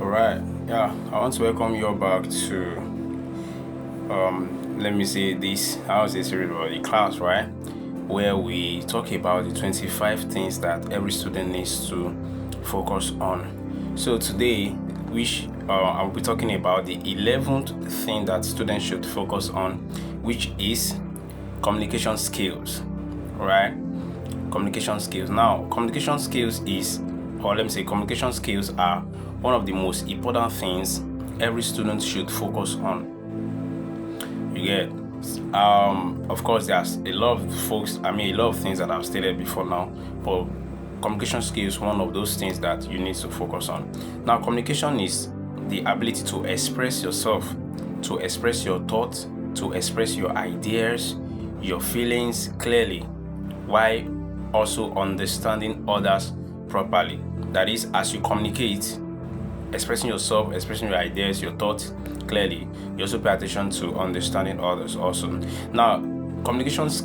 All right. Yeah, I want to welcome you all back to let me say this. I would say series about the class, right? Where we talk about the 25 things that every student needs to focus on. So today, I'll be talking about the 11th thing that students should focus on, which is communication skills, right? Communication skills. Now, communication skills communication skills are one of the most important things every student should focus on. You get, of course, there's a lot of things that I've stated before now, but communication skills is one of those things that you need to focus on. Now, communication is the ability to express yourself, to express your thoughts, to express your ideas, your feelings clearly, while also understanding others properly. That is, as you communicate, expressing yourself, expressing your ideas, your thoughts clearly, you also pay attention to understanding others also. Now, communications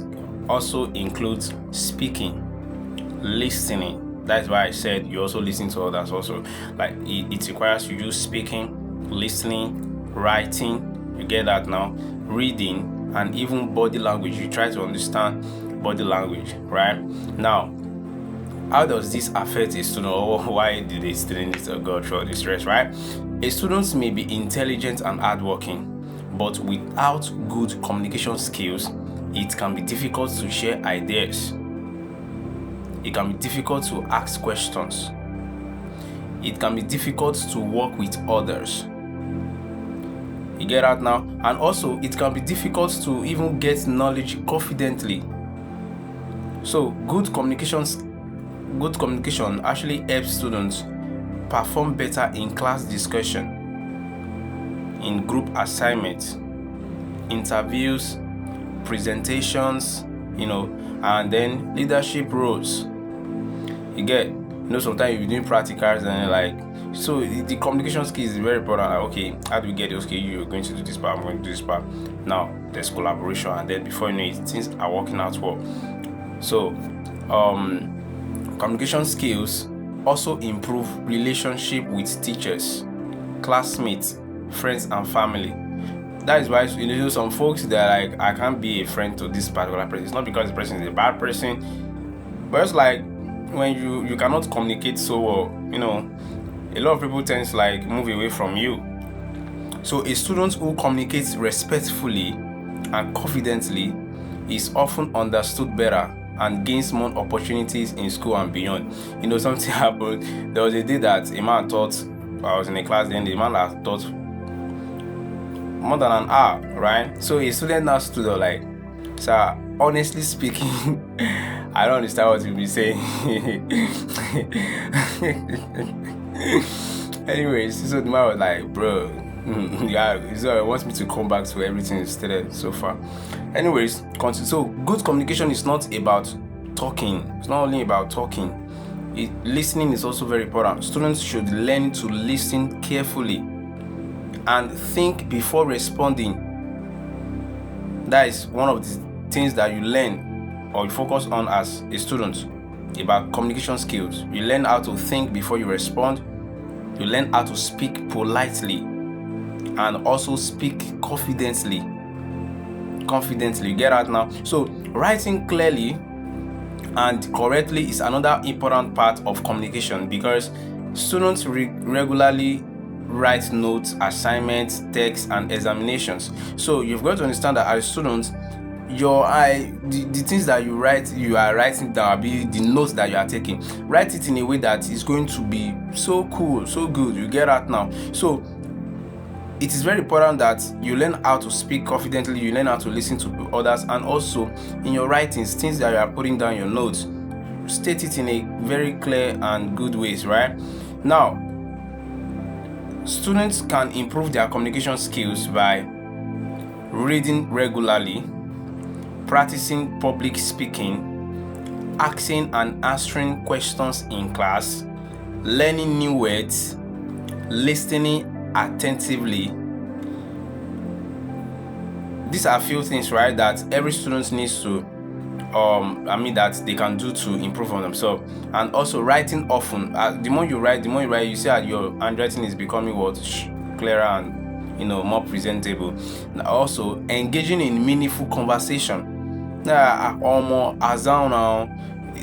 also includes speaking, listening. That's why I said you also listen to others also. Like it requires you speaking, listening, writing, you get that now, reading, and even body language. You try to understand body language, right? Now, how does this affect a student, or why did a student need to go through the stress, right? A student may be intelligent and hardworking, but without good communication skills, it can be difficult to share ideas. It can be difficult to ask questions. It can be difficult to work with others. You get that now? And also, it can be difficult to even get knowledge confidently. So, good communication actually helps students perform better in class discussion, in group assignments, interviews, presentations, and then leadership roles. You get, sometimes you're doing practicals and so the communication skills is very important. Like, okay, how do we get it? Okay, you're going to do this part, I'm going to do this part. Now, there's collaboration, and then before you know it, things are working out well. So, communication skills also improve relationship with teachers, classmates, friends, and family. That is why some folks, they're like, I can't be a friend to this particular person. It's not because the person is a bad person, but it's like when you cannot communicate so well, a lot of people tend to move away from you. So a student who communicates respectfully and confidently is often understood better and gains more opportunities in school and beyond. Something happened. There was a day that a man taught. I was in a class, then the man had taught more than an hour, right? So a student now stood up sir, honestly speaking, I don't understand what you'll be saying. Anyways, so the man was like, bro, yeah, so he wants me to come back to everything you stated so far. Anyways, so good communication is not about talking. It's not only about talking. Listening is also very important. Students should learn to listen carefully and think before responding. That is one of the things that you learn or you focus on as a student about communication skills. You learn how to think before you respond. You learn how to speak politely and also speak confidently. You get that now? So writing clearly and correctly is another important part of communication, because students regularly write notes, assignments, texts, and examinations. So you've got to understand that as students, the things that you are writing down, be the notes that you are taking, write it in a way that is going to be so cool, so good. You get that now? So it is very important that you learn how to speak confidently, you learn how to listen to others, and also in your writings, things that you are putting down your notes, state it in a very clear and good ways, right? Now, students can improve their communication skills by reading regularly, practicing public speaking, asking and answering questions in class, learning new words, listening attentively. These are a few things, right, that every student needs to that they can do to improve on themselves. And also writing often. The more you write, you see that your handwriting is becoming clearer and more presentable. Also engaging in meaningful conversation.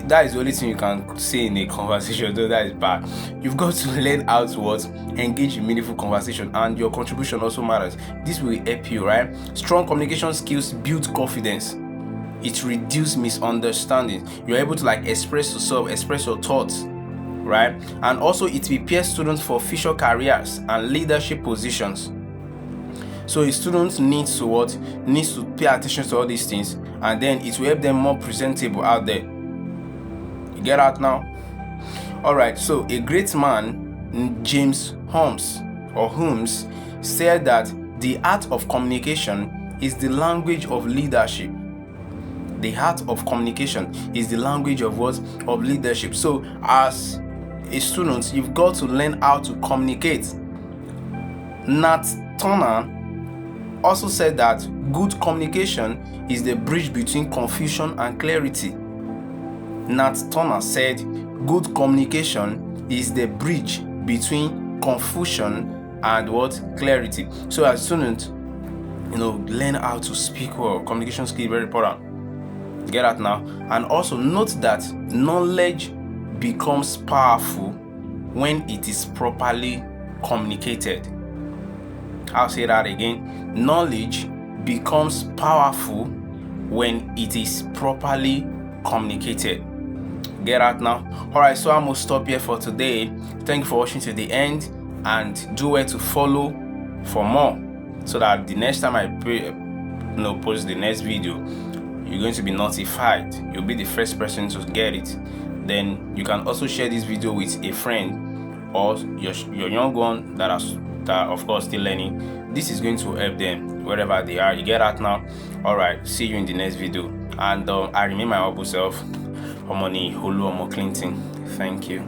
That is the only thing you can say in a conversation, though that is bad. You've got to learn how to engage in meaningful conversation, and your contribution also matters. This will help you, right? Strong communication skills build confidence. It reduces misunderstanding. You're able to express yourself, express your thoughts, right? And also it prepares students for future careers and leadership positions. So a student needs to pay attention to all these things, and then it will help them more presentable out there. You get out now? Alright, so a great man, James Holmes said that the art of communication is the language of leadership. The art of communication is the language of what? Of leadership. So as a student, you've got to learn how to communicate. Nat Turner also said that good communication is the bridge between confusion and clarity. Nat Turner said good communication is the bridge between confusion and what? Clarity. So as a student, learn how to speak well. Communication skill is very important. Get that now. And also note that knowledge becomes powerful when it is properly communicated. I'll say that again. Knowledge becomes powerful when it is properly communicated. Get out now. Alright, so I'm gonna stop here for today. Thank you for watching to the end, and do well to follow for more, so that the next time I post the next video, you're going to be notified. You'll be the first person to get it. Then you can also share this video with a friend or your young one that are of course still learning. This is going to help them wherever they are. You get out now. Alright, see you in the next video. And I remain my humble self, Omoni Holu Omo Clinton. Thank you.